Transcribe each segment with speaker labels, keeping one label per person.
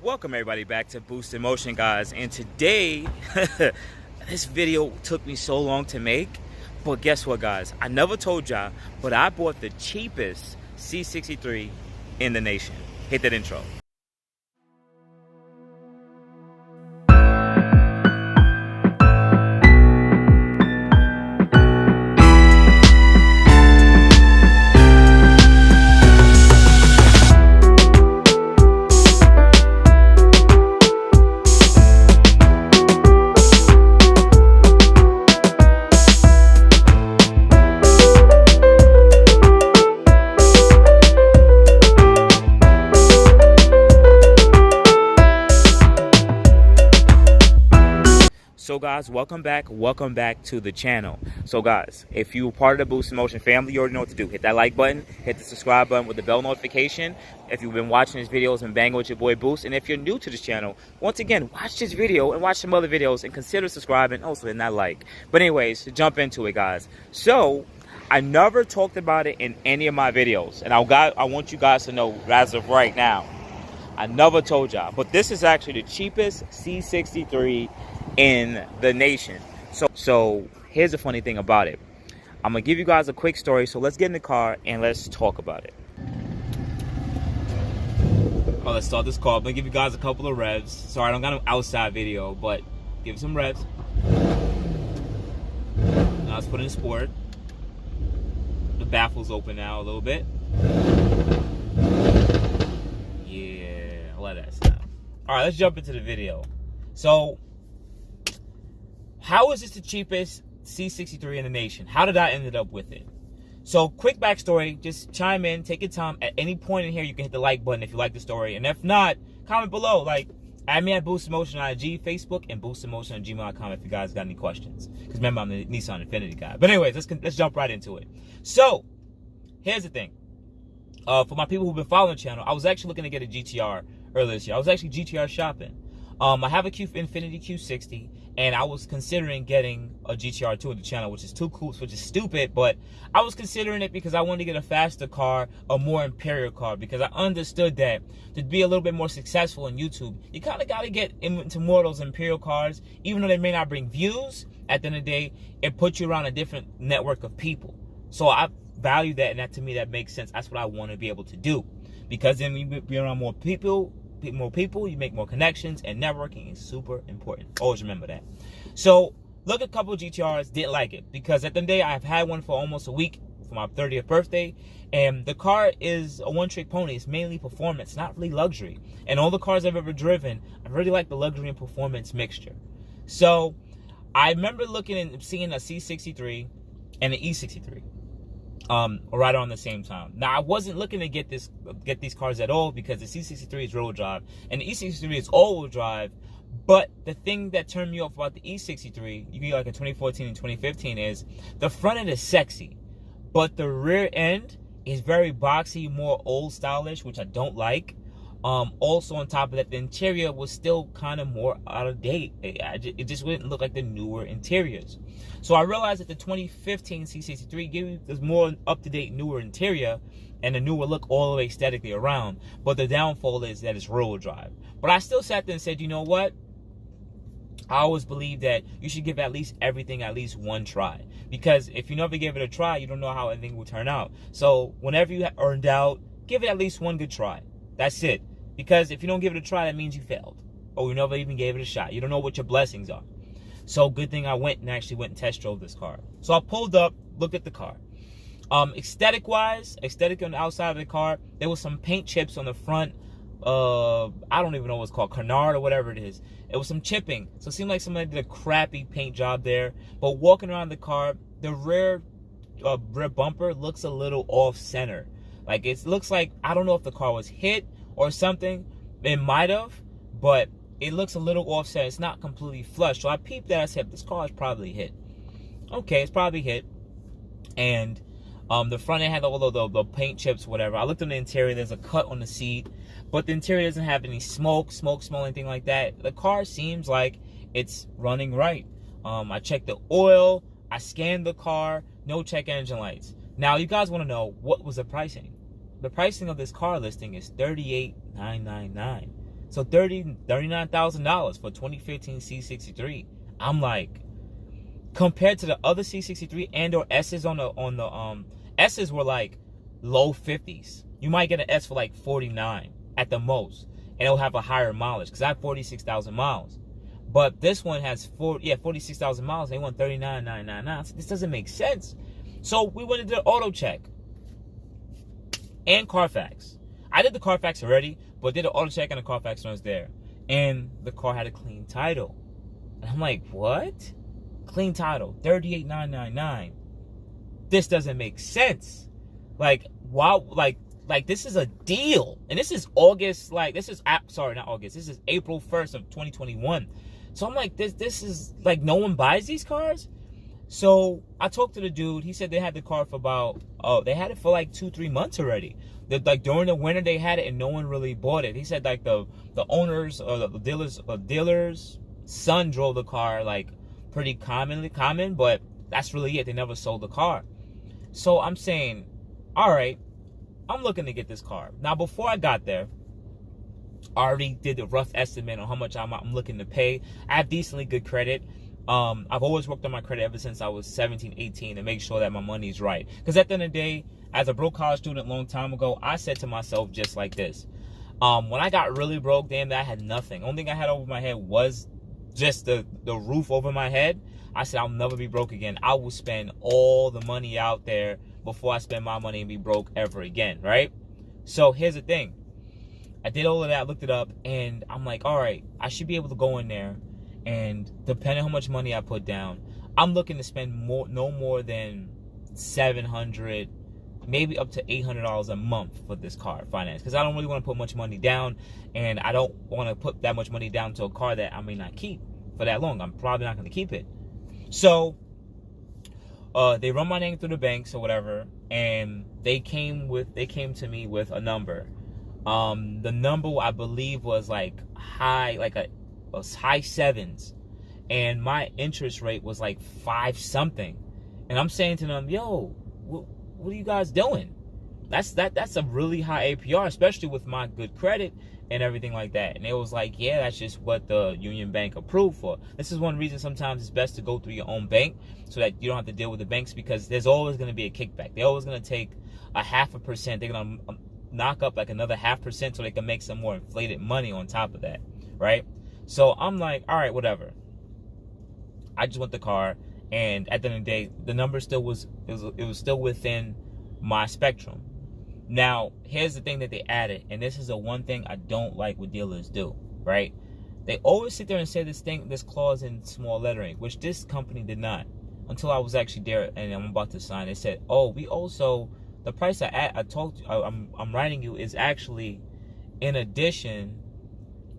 Speaker 1: Welcome everybody back to Boost in Motion, guys. And today, this video took me so long to make, but guess what, guys? I never told y'all, but I bought the cheapest C63 in the nation. Hit that intro. So guys, welcome back to the channel. So guys, if you're part of the Boost in Motion family, you already know what to do. Hit that like button, hit the subscribe button with the bell notification. If you've been watching these videos and banging with your boy Boost, and if you're new to this channel, once again, watch this video and watch some other videos and consider subscribing, also hitting that like. But anyways, to jump into it, guys. So I never talked about it in any of my videos, and I want you guys to know as of right now, I never told y'all, but this is actually the cheapest C63 in the nation. So here's the funny thing about it. I'm gonna give you guys a quick story, so let's get in the car and let's talk about it. Oh, let's start this car. I'm gonna give you guys a couple of revs. Sorry, I don't got an outside video, but give it some revs. Now let's put in sport. The baffle's open now a little bit. Yeah, I love that stuff. All right, let's jump into the video. So, how is this the cheapest C63 in the nation? How did I end up with it? So, quick backstory, just chime in, take your time. At any point in here, you can hit the like button if you like the story. And if not, comment below. Like, add me at Boost in Motion on IG, Facebook, and Boost in Motion on gmail.com if you guys got any questions. Because remember, I'm the Nissan Infinity guy. But anyways, let's jump right into it. So, here's the thing. For my people who've been following the channel, I was actually looking to get a GTR earlier this year. I was actually GTR shopping. I have a Infinity Q60, and I was considering getting a GTR 2 at the channel, which is too cool, which is stupid, but I was considering it because I wanted to get a faster car, a more imperial car, because I understood that to be a little bit more successful in YouTube, you kind of got to get into more of those imperial cars, even though they may not bring views. At the end of the day, it puts you around a different network of people. So I value that, and that to me, that makes sense. That's what I want to be able to do, because then you be around more people, you make more connections, and networking is super important. Always remember that. So look at a couple of GTRs, didn't like it, because at the end of the day, I've had one for almost a week for my 30th birthday, and the car is a one-trick pony. It's mainly performance, not really luxury. And all the cars I've ever driven, I really like the luxury and performance mixture. So I remember looking and seeing a C63 and an E63 right around the same time. Now, I wasn't looking to get these cars at all, because the C63 is rear-wheel drive and the E63 is all-wheel drive. But the thing that turned me off about the E63, you get like in 2014 and 2015, is the front end is sexy, but the rear end is very boxy, more old stylish, which I don't like. Also on top of that, the interior was still kind of more out of date. It just wouldn't look like the newer interiors. So I realized that the 2015 C63 gave me this more up-to-date, newer interior and a newer look all the way aesthetically around. But the downfall is that it's rear-wheel drive. But I still sat there and said, you know what? I always believe that you should give at least everything at least one try. Because if you never give it a try, you don't know how everything will turn out. So whenever you are in doubt, give it at least one good try. That's it. Because if you don't give it a try, that means you failed. Or you never even gave it a shot. You don't know what your blessings are. So good thing I went and test drove this car. So I pulled up, looked at the car. Aesthetic on the outside of the car, there was some paint chips on the front. I don't even know what it's called, canard or whatever it is. It was some chipping. So it seemed like somebody did a crappy paint job there. But walking around the car, the rear bumper looks a little off center. Like it looks like, I don't know if the car was hit or something. It might have, but it looks a little offset. It's not completely flush. So I peeped that. I said, this car is probably hit. Okay, it's probably hit. And the front end had all the paint chips, whatever. I looked on the interior. There's a cut on the seat, but the interior doesn't have any smoke, anything like that. The car seems like it's running right. I checked the oil. I scanned the car. No check engine lights. Now, you guys want to know, what was the pricing? The pricing of this car listing is $38,999. So $39,000 for 2015 C63. I'm like, compared to the other C63 and or S's on the S's were like low 50s. You might get an S for like 49 at the most, and it'll have a higher mileage because I have 46,000 miles. But this one has 46,000 miles. They want 39,999. So this doesn't make sense. So we went into the auto check and Carfax. I did the Carfax already, but did the auto check and the Carfax when I was there, and the car had a clean title. And I'm like, what? Clean title, 38,999. This doesn't make sense. Like, wow, like this is a deal. And this is August, this is April 1st of 2021. So I'm like, this is like, no one buys these cars. So I talked to the dude. He said they had the car for they had it for like 2-3 months already. Like during the winter they had it and no one really bought it. He said like the owners or the dealers son drove the car like pretty common, but that's really it. They never sold the car. So I'm saying, all right, I'm looking to get this car. Now, before I got there, I already did the rough estimate on how much I'm looking to pay. I have decently good credit. I've always worked on my credit ever since I was 17, 18 to make sure that my money's right. Because at the end of the day, as a broke college student a long time ago, I said to myself just like this. When I got really broke, damn, I had nothing. Only thing I had over my head was just the roof over my head. I said, I'll never be broke again. I will spend all the money out there before I spend my money and be broke ever again, right? So here's the thing. I did all of that, looked it up, and I'm like, all right, I should be able to go in there, and depending on how much money I put down, I'm looking to spend no more than $700, maybe up to $800 a month for this car finance, because I don't really want to put much money down, and I don't want to put that much money down to a car that I may not keep for that long. I'm probably not going to keep it. So they run my name through the banks or whatever, and they came to me with a number. The number I believe was like high sevens, and my interest rate was like 5 something. And I'm saying to them, yo, what are you guys doing? That's a really high APR, especially with my good credit and everything like that. And it was like, yeah, that's just what the Union Bank approved for. This is one reason sometimes it's best to go through your own bank so that you don't have to deal with the banks, because there's always going to be a kickback. They're always going to take a 0.5%. They're going to knock up like another 0.5% so they can make some more inflated money on top of that, right? So I'm like, all right, whatever. I just want the car, and at the end of the day, the number still was still within my spectrum. Now, here's the thing that they added, and this is the one thing I don't like what dealers do, right? They always sit there and say this clause in small lettering, which this company did not, until I was actually there and I'm about to sign. They said, oh, we also, the price I'm writing you is actually in addition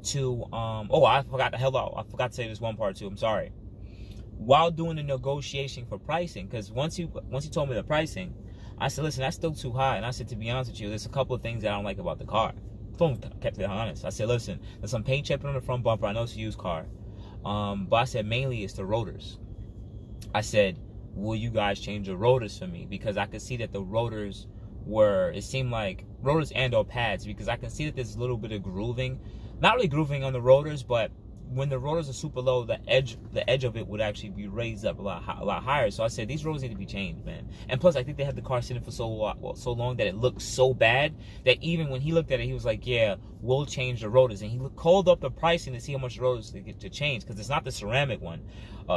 Speaker 1: to, I forgot to say this one part too, I'm sorry. While doing the negotiation for pricing, because once he told me the pricing, I said, listen, that's still too high. And I said, to be honest with you, there's a couple of things that I don't like about the car. Phone kept it honest. I said, listen, there's some paint chipping on the front bumper. I know it's a used car. But I said, mainly it's the rotors. I said, will you guys change the rotors for me? Because I could see that the rotors it seemed like rotors and or pads, because I can see that there's a little bit of grooving. Not really grooving on the rotors, but when the rotors are super low, the edge of it would actually be raised up a lot higher. So I said, these rotors need to be changed, man. And plus, I think they had the car sitting for so long that it looked so bad that even when he looked at it, he was like, yeah, we'll change the rotors. And he called up the pricing to see how much the rotors to change, because it's not the ceramic one.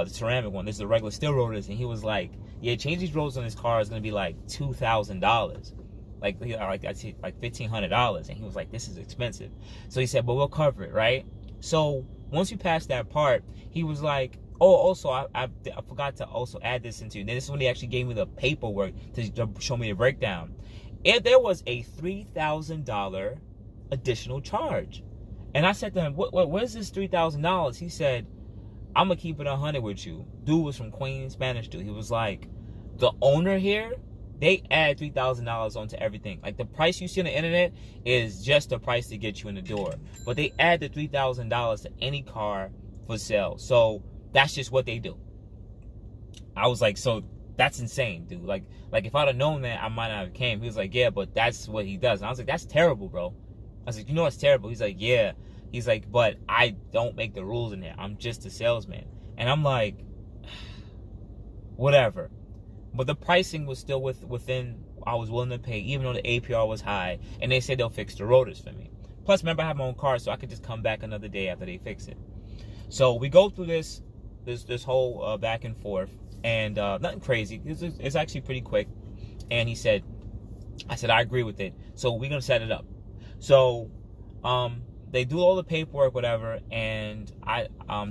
Speaker 1: This is the regular steel rotors. And he was like, yeah, change these rotors on this car is going to be like $2,000. Like $1,500. And he was like, this is expensive. So he said, but we'll cover it, right? So once you pass that part, he was like, oh, also, I forgot to also add this into, and this is when he actually gave me the paperwork to show me the breakdown. And there was a $3,000 additional charge. And I said to him, where's this $3,000? He said, I'm going to keep it 100 with you. Dude was from Queens, Spanish dude. He was like, the owner here, they add $3,000 onto everything. Like, the price you see on the internet is just the price to get you in the door. But they add the $3,000 to any car for sale. So that's just what they do. I was like, so that's insane, dude. Like if I'd have known that, I might not have came. He was like, yeah, but that's what he does. And I was like, that's terrible, bro. I was like, you know what's terrible? He's like, yeah. He's like, but I don't make the rules in there. I'm just a salesman. And I'm like, whatever. But the pricing was still within I was willing to pay, even though the APR was high. And they said they'll fix the rotors for me. Plus, remember, I have my own car, so I could just come back another day after they fix it. So we go through this whole back and forth, and nothing crazy. It's actually pretty quick. And I said, I agree with it. So we're gonna set it up. So they do all the paperwork, whatever. And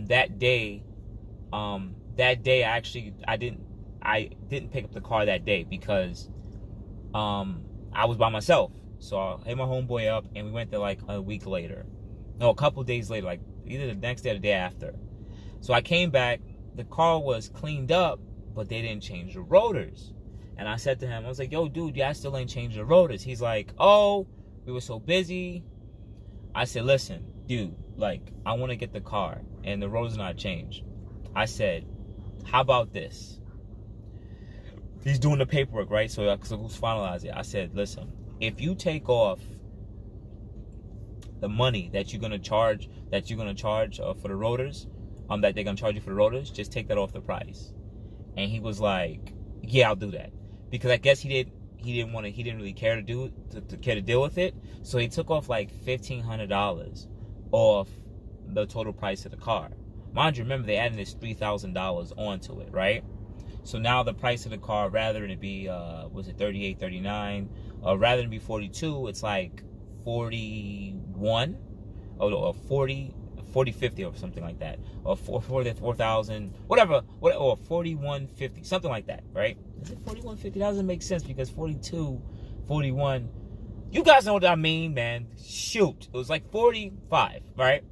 Speaker 1: that day I didn't pick up the car that day because I was by myself. So I hit my homeboy up, and we went there like a week later. No, a couple days later, like either the next day or the day after. So I came back. The car was cleaned up, but they didn't change the rotors. And I said to him, I was like, yo, dude, I still ain't changed the rotors. He's like, oh, we were so busy. I said, listen, dude, like, I want to get the car, and the rotors not changed. I said, how about this? He's doing the paperwork, right? So who's finalized it? I said, listen, if you take off the money that you're gonna charge for the rotors, that they're gonna charge you for the rotors, just take that off the price. And he was like, yeah, I'll do that, because I guess he didn't really care to deal with it. So he took off like $1,500 off the total price of the car. Mind you, remember they added this $3,000 onto it, right? So now the price of the car, rather than it be was it 38, 39, rather than be 42, it's like 41 or 40, 50 or something like that, or 4,000, whatever, or 4150, something like that, right? Is it 4150? That doesn't make sense because 42, 41. You guys know what I mean, man. Shoot, it was like 45, right?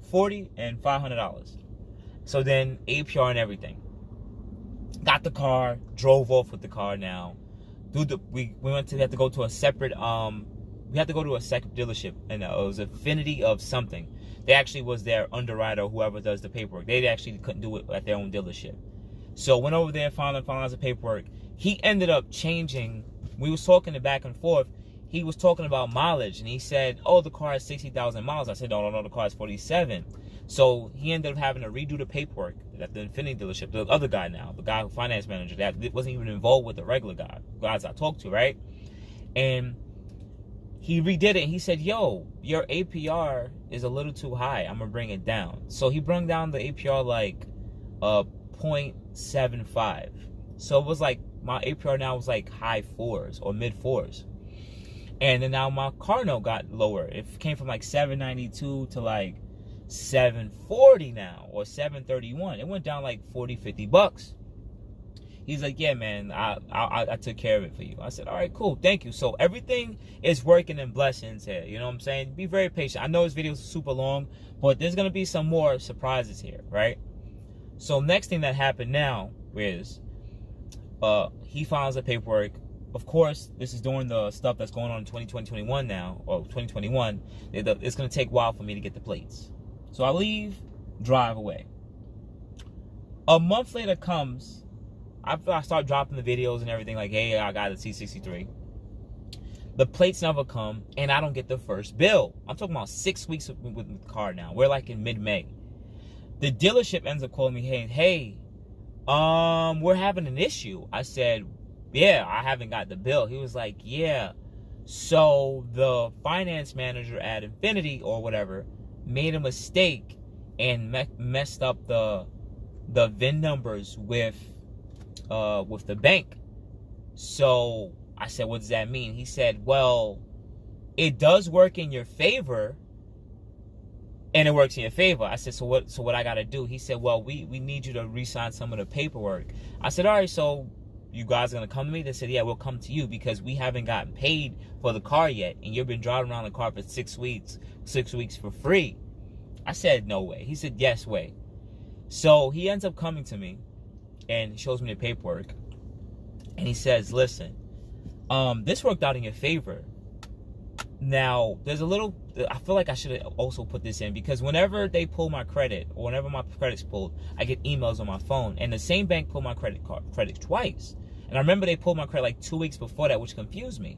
Speaker 1: 40 and $500. So then APR and everything. Got the car, drove off with the car. Now, we had to go to a separate dealership, and it was Affinity of something. They actually was their underwriter, whoever does the paperwork. They actually couldn't do it at their own dealership. So went over there, finalized the paperwork. He ended up changing. We was talking it back and forth. He was talking about mileage, and he said, oh, the car has 60,000 miles. I said, no, the car is 47. So he ended up having to redo the paperwork at the Infinity dealership. The other guy now, the guy who finance manager, that wasn't even involved with the regular guys I talked to, right? And he redid it, and he said, yo, your APR is a little too high. I'm going to bring it down. So he brought down the APR like 0.75. So it was like, my APR now was like high 4s or mid 4s. And then now my car note got lower. It came from like 792 to like 740 now, or 731. It went down like 40-50 bucks. He's like, yeah, man, I took care of it for you. I said, all right, cool, thank you. So everything is working in blessings here. You know what I'm saying? Be very patient. I know this video is super long, but there's gonna be some more surprises here, right? So next thing that happened now is he files the paperwork. Of course, this is during the stuff that's going on in 2021 now, or 2021. It's gonna take a while for me to get the plates. So I leave, drive away. A month later comes, I start dropping the videos and everything, like, hey, I got a C63. The plates never come, and I don't get the first bill. I'm talking about 6 weeks with the car now. We're like in mid-May. The dealership ends up calling me, hey, we're having an issue. I said, yeah, I haven't got the bill. He was like, yeah. So the finance manager at Infinity or whatever made a mistake and messed up the VIN numbers with the bank. So I said, what does that mean? He said, well, it does work in your favor, and it works in your favor. I said, so what I gotta do? He said, well, we need you to re-sign some of the paperwork. I said, all right, so you guys are gonna come to me? They said, yeah, we'll come to you because we haven't gotten paid for the car yet, and you've been driving around the car for 6 weeks for free. I said, no way. He said, yes way. So he ends up coming to me and shows me the paperwork, and he says, listen, this worked out in your favor. Now, there's a little, I feel like I should have also put this in, because whenever they pull my credit, or whenever my credit's pulled, I get emails on my phone, and the same bank pulled my credit twice. And I remember they pulled my credit like 2 weeks before that, which confused me.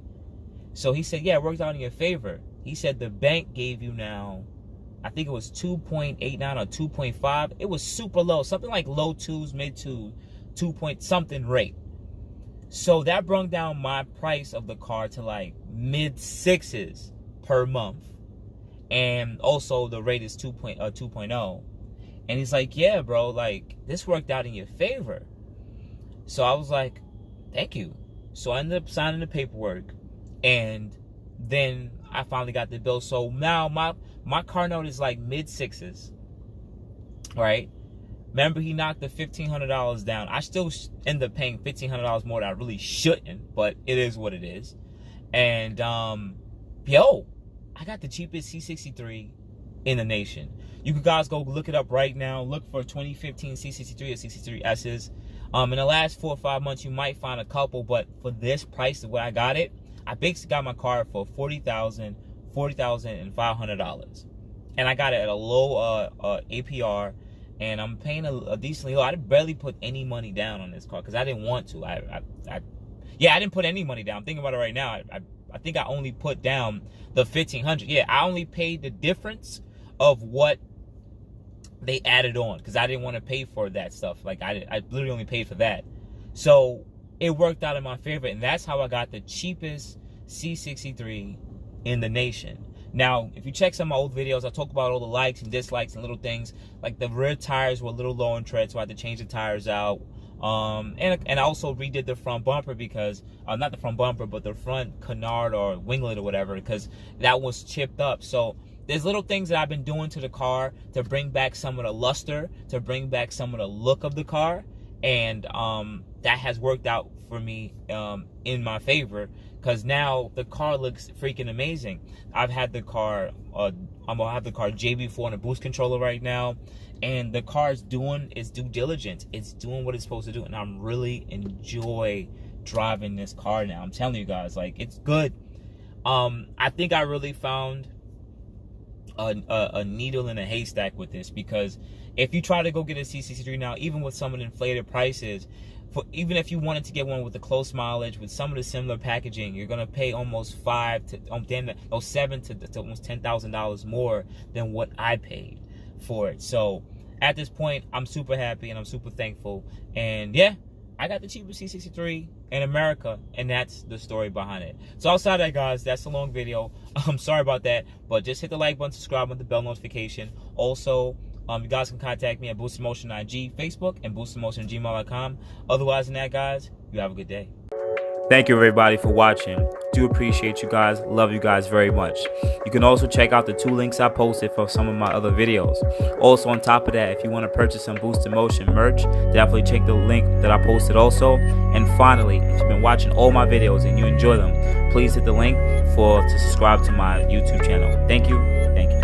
Speaker 1: So he said, yeah, it worked out in your favor. He said the bank gave you now I think it was 2.89 or 2.5. It was super low, something like low twos, mid twos, 2 point something rate. So that brought down my price of the car to like mid sixes per month. And also the rate is 2.0. And he's like, yeah, bro, like this worked out in your favor. So I was like, thank you. So I ended up signing the paperwork, and then I finally got the bill. So now my car note is like mid sixes, right? Remember, he knocked the $1,500 down. I still end up paying $1,500 more that I really shouldn't, but it is what it is. And yo, I got the cheapest C63 in the nation. You guys go look it up right now. Look for 2015 C63 or C63s. In the last 4 or 5 months, you might find a couple, but for this price, the way I got it, I basically got my car for $40,500, and I got it at a low APR, and I'm paying a decently low. I barely put any money down on this car because I didn't want to. I didn't put any money down. I'm thinking about it right now. I think I only put down the $1,500. Yeah, I only paid the difference of what they added on because I didn't want to pay for that stuff. Like I literally only paid for that. So it worked out in my favor, and that's how I got the cheapest C63 in the nation. Now, if you check some of my old videos, I talk about all the likes and dislikes and little things. Like the rear tires were a little low on tread, so I had to change the tires out. And I also redid the front bumper because, not the front bumper, but the front canard or winglet or whatever, because that was chipped up. So there's little things that I've been doing to the car to bring back some of the luster, to bring back some of the look of the car. And that has worked out for me in my favor, because now the car looks freaking amazing. I've had the car, I'm gonna have the car JB4 and a boost controller right now, and the car is doing its due diligence. It's doing what it's supposed to do, and I'm really enjoy driving this car now. I'm telling you guys, like, it's good. I think I really found a needle in a haystack with this, because if you try to go get a C63 now, even with some of the inflated prices, even if you wanted to get one with the close mileage, with some of the similar packaging, you're gonna pay almost $7,000 to almost $10,000 more than what I paid for it. So at this point, I'm super happy and I'm super thankful. And yeah, I got the cheapest C63 in America, and that's the story behind it. So outside that, guys, that's a long video. I'm sorry about that, but just hit the like button, subscribe with the bell notification. Also, you guys can contact me at Boosted Motion IG, Facebook, and boostedmotion@gmail.com. Otherwise than that, guys, you have a good day. Thank you, everybody, for watching. Do appreciate you guys. Love you guys very much. You can also check out the 2 links I posted for some of my other videos. Also, on top of that, if you want to purchase some Boosted Motion merch, definitely check the link that I posted also. And finally, if you've been watching all my videos and you enjoy them, please hit the link to subscribe to my YouTube channel. Thank you. Thank you.